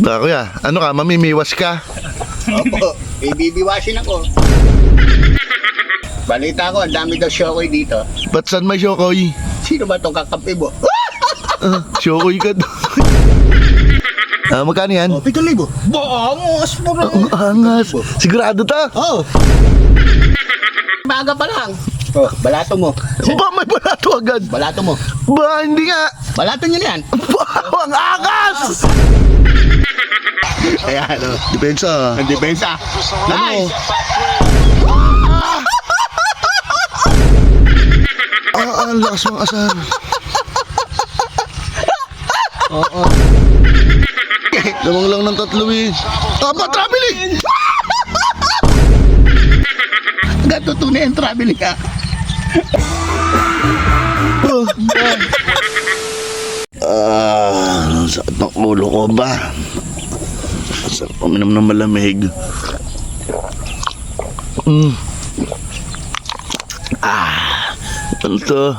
Kuya, ano ka, mamimiwas ka? Opo, ibibiwasin ako. Balita ko, ang dami daw syokoy dito. Ba't saan may Shokoy? Sino ba itong kakampi mo? Shokoy ka doon. Magkano yan? 7,000. Bangos mo rin. Ang angas. Sigurado ta? Oh. Maaga pa lang. Oh, balato mo. Ba, may balato agad. Balato mo. Ba, hindi nga. Balato niyo na yan. Ba, ang angas. Ayan, oh. Depensa. Ang depensa. Nice. Ang lakas mong asar. Oo. Lamang lang ng 3 eh. Traveling! Gatutunay ang traveling ka. Ang sakit ng ulo ko ba? Sarap uminom ng malamig. Ano to?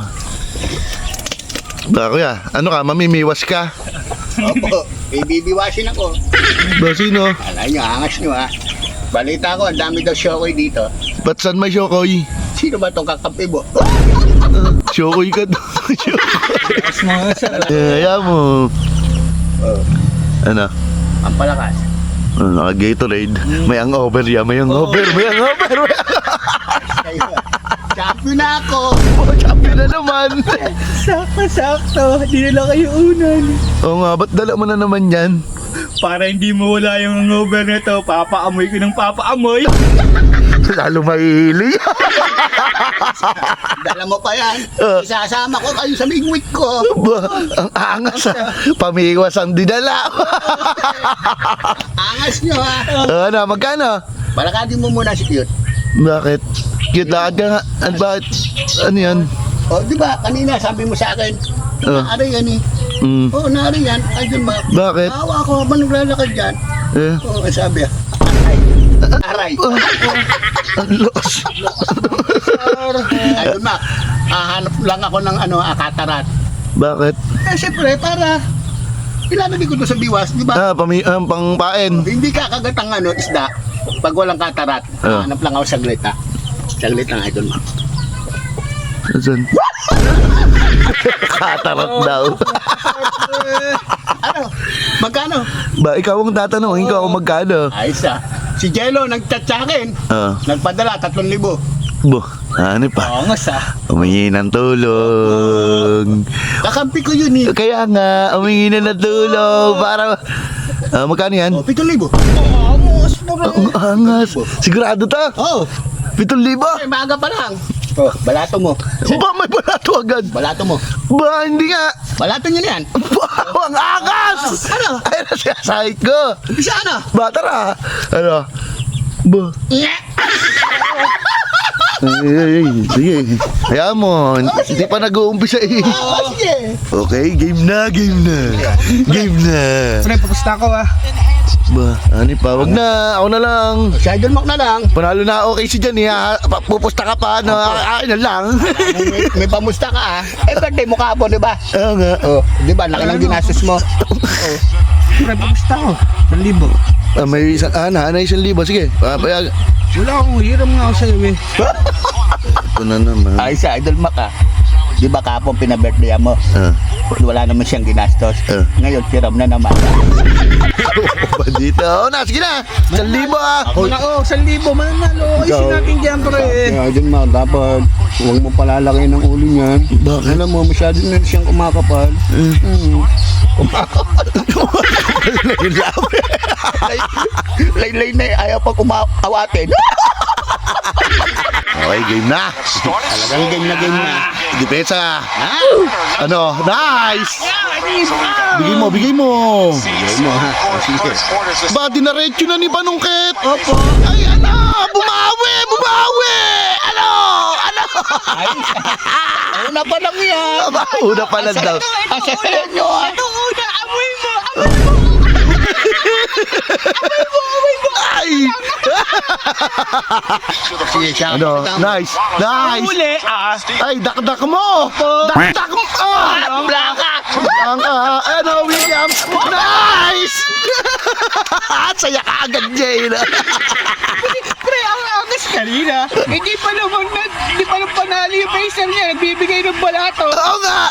Kuya, ano ka, mamimiwas ka? Opo, ibibiwasin ako. Ba, sino? Alay nyo, angas nyo ha. Balita ko, ang dami daw syokoy dito. Ba't saan may Shokoy? Sino ba itong kakampi mo? Shokoy ka doon. Kaya mo. Oh, Ano? ang palakas. Naka-Gatorade. May hangover yan. May hangover. May hangover. Kayo, champion na ako. Champion na naman. Sakto. Di na lang kayo unan. Oo nga, ba't dala mo na naman yan? Para hindi mawala yung hangover nito, papaamoy ko ng papaamoy. Lalo mahilig. Dala mo pa yan. Isasama ko kayo sa mingwit ko. Ba, ang angas ha. Pamiwas ang dinala. Angas nyo ha. Ano, magkano? Balakadin mo muna si Cute. Bakit? Cute, lakad ka nga. Bakit? Ano yan? O, di ba, kanina sabi mo sa akin, naari yan eh. Oo, naari yan. Ay, dun ba? Bakit? Awa ko habang naglalakad dyan. Eh? Oo, sabi ah. Aray. Ang lakas. Ay, dun ba? Hanap lang ako ng katarat. Bakit? Eh, siyempre, para ilalagay ko doon sa biwas, di ba? Pangpain. Hindi kakagat ang isda pag walang katarat. Hanap lang ako saglit ha. Saglit lang, idol mo. Saan? Katarat daw. Ano? Magkano? Ba, ikaw ang tatanungin ko kung magkano. Ayos ah. Si Jello nag-chat sa akin. Nagpadala 3,000. Bo, ano pa? Angas ah. Umingi ng tulong. Kakampi ko yun eh. Kaya nga, umingi na ng tulong para... magkano yan? Oh, 7,000. Angas mo rin. Ang angas. Sigurado ta? Oh, 7,000? ay maaga pa lang. Oh, balato mo. Ba, may balato agad. Balato mo. Ba, hindi nga. Balato niyo na yan. Ba, ang angas. Ano? Ay, nasasahit ko. Bisa na. Ba, tara. Ano? Ba. Ay, sige. Kaya mo, hindi pa nag-uumpisa eh. Sige. Okay, game na, game na. Game na. Pre, papusta ko ah. Ba, ano pa? Wag na, ako na lang. Si Idol Mac na lang. Panalo na ako kay si Jan eh. Pupusta ka pa, no? Akin na lang. May pamusta ka ah. Eh, birthday mo kahapon, di ba? Oo nga. Oh, di ba? Laki ng ginastos mo. Oh. Pre, papusta ko. 1,000. May isang, na 1,000. Sige, papayag. Wala akong hiram nga ako sa'yo eh. Ito na naman. Ay, si Idol Mac ah. Di ba kahapon pinabirthday mo? Wala naman siyang ginastos. Ngayon, tiram na naman. Ba dito? Na, sige na. 1,000 ah. Wala ko, 1,000. Mananalo. Ayusin natin dyan, pre. Idol Mac, dapat huwag mo palalaki ng ulo niyan. Bakit? Alam mo, masyado na siyang kumakapal. Laylay na ayaw pa kumawatin. Okay, game na. Talagang game na. Depensa. Ano? Nice! Bigay mo, bigay mo. Ba, dinaretso na ni Panungkit. Opo. Ay, bumawi, bumawi. Ano? Una pa lang yan. Una pa lang daw. Asasayan nyo ah. Amoy mo. Ay! Sige, siya. Ano? Nice! Nice! Uli ah. Ay, dakdak mo! Dakdak mo! Blanca! Ang, ano, Williams! Nice! Saya ka agad, Jay. Pre, ang angas kanina. Hindi pa naman panalo yung pacer niya. Nagbibigay ng balato. Oo nga.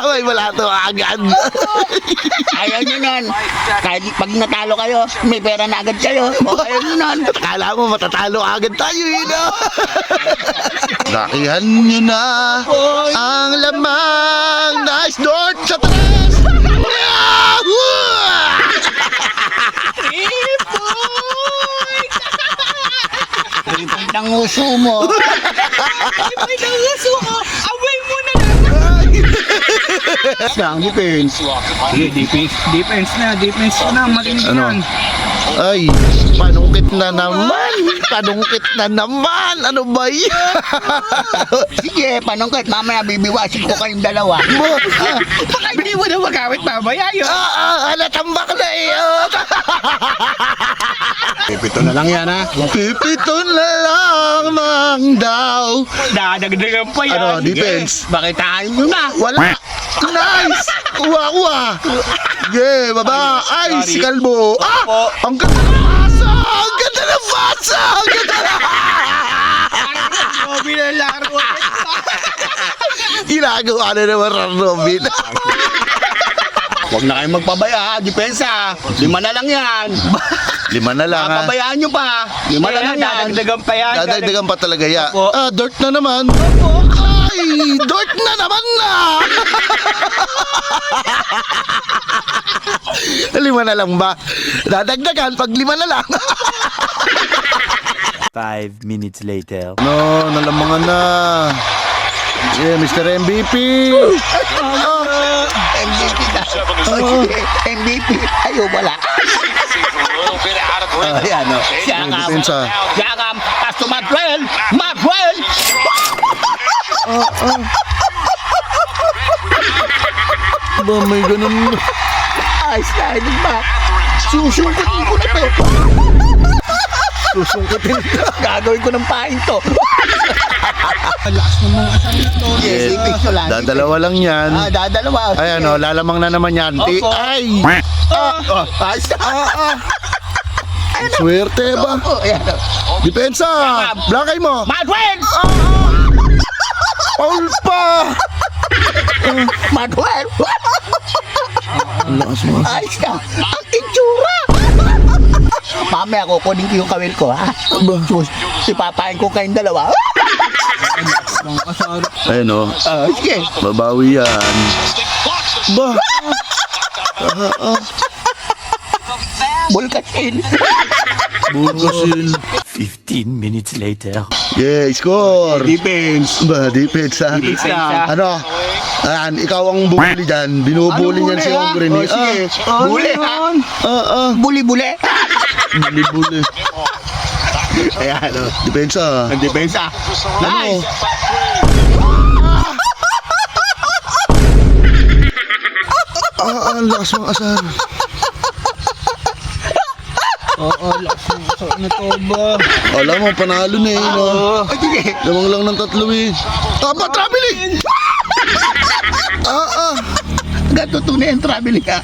May wala to agad. Ayaw nyo nun. Kahit pag natalo kayo, may pera na agad kayo. O ayaw nyo nun. Akala mo matatalo agad tayo, no? Lakihan nyo na ang lamang na isdort sa tres. Tripod ng uso mo. Ay, nangaso ko. Away mo na lang. Ang defense. Defense na. Marinig Ano? yan. Ay, panungkit na naman. Panungkit na naman. Ano ba yan? Sige, panungkit. Mamaya bibiwasin ko kayong dalawa. Baka hindi mo na magamit mamaya yun. Halatambak na eh. Pipito na lang yan, ha? Pipito na lang daw. Dadagdagan pa yan. Ano, defense? Bakitaan nyo na. Wala. Nice! Kuha. Yeah, baba. Ay, si Kalbo. Ang ganda ng pasa! Ang ganda ng pasa! Ang ganda na! Robin ang laro. Ginagawa na naman ang Robin. Huwag na kayong magpabaya, ha? Depensa. 5 na lang yan. 5 na lang, ha? Pabayaan nyo pa. 5 na lang yan. Dadagdagan pa yan. Dadagdagan pa talaga, ya. Opo. Dirt na naman. Ay, dirt na naman na! 5 na lang ba? Dadagdagan pag 5 na lang. 5 minutes later. No, nalamangan na. Yeah, Mr. MVP. MVP na. Sige, MVP. Ayaw, wala. Ayan, o. Siyakam. Depensa. Siyakam. Pasto Madwell. Madwell. Ba, may ganun. Ay, sliding back. Susungkutin ko na to. Susungkutin. Gagawin ko ng pain to. Lakas ng mga asal na to. Yes, ipig ko lang. Dadalawa lang yan. Dadalawa. Ayan, o. Lalamang na naman yan. Opo. Ay! Ay, Swerte ba? ayan. Depensa! Blakay mo! Madwell! Paul pa! Madwell! Ang lakas mo. Ayos ka! Ang itsura! Mamaya kukunin ko yung kawil ko, ha? Sus, ipapain ko kayong dalawa. Ayun, o. Sige. Babawi yan. Ba? Bulkasin. Bukasin. 15 minutes later. Yeah, score! Defense. Ba, defense, ha? Ano? Ayan, ikaw ang bully dyan. Binubuli niyan si Ogre ni. Sige. Buli, ha? Buli-buli. Buli-buli. Ayan, o. Depensa. Ang depensa. Ano? Ang lakas mong asar. Oo, lakas ng asal na to ba? Alam mo, panalo na eh, no? Sige. Lamang lang ng 3 eh. Tama, traveling! Ganto tunay ang traveling, ha?